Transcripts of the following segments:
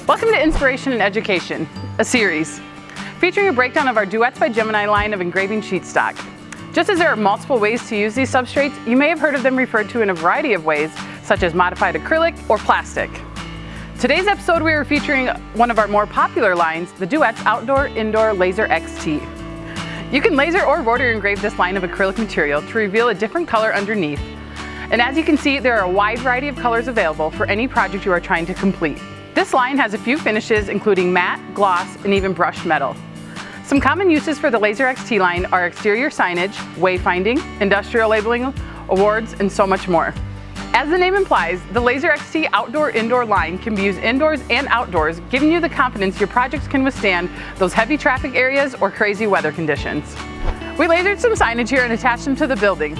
Welcome to Inspiration and Education, a series featuring a breakdown of our Duets by Gemini line of engraving sheet stock. Just as there are multiple ways to use these substrates, you may have heard of them referred to in a variety of ways, such as modified acrylic or plastic. Today's episode we are featuring one of our more popular lines, the Duets Outdoor Indoor Laser XT. You can laser or rotary engrave this line of acrylic material to reveal a different color underneath. And as you can see, there are a wide variety of colors available for any project you are trying to complete. This line has a few finishes including matte, gloss, and even brushed metal. Some common uses for the Laser XT line are exterior signage, wayfinding, industrial labeling, awards, and so much more. As the name implies, the Laser XT Outdoor-Indoor line can be used indoors and outdoors, giving you the confidence your projects can withstand those heavy traffic areas or crazy weather conditions. We lasered some signage here and attached them to the building.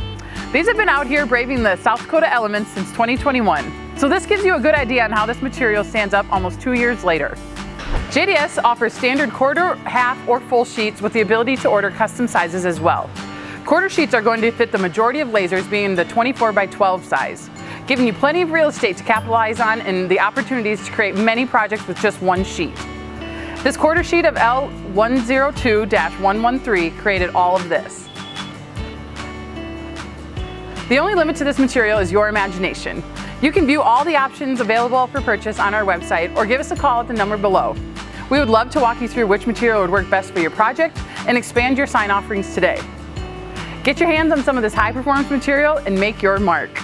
These have been out here braving the South Dakota elements since 2021. So this gives you a good idea on how this material stands up almost 2 years later. JDS offers standard quarter, half, or full sheets with the ability to order custom sizes as well. Quarter sheets are going to fit the majority of lasers, being the 24 by 12 size, giving you plenty of real estate to capitalize on and the opportunities to create many projects with just one sheet. This quarter sheet of L102-113 created all of this. The only limit to this material is your imagination. You can view all the options available for purchase on our website or give us a call at the number below. We would love to walk you through which material would work best for your project and expand your sign offerings today. Get your hands on some of this high performance material and make your mark.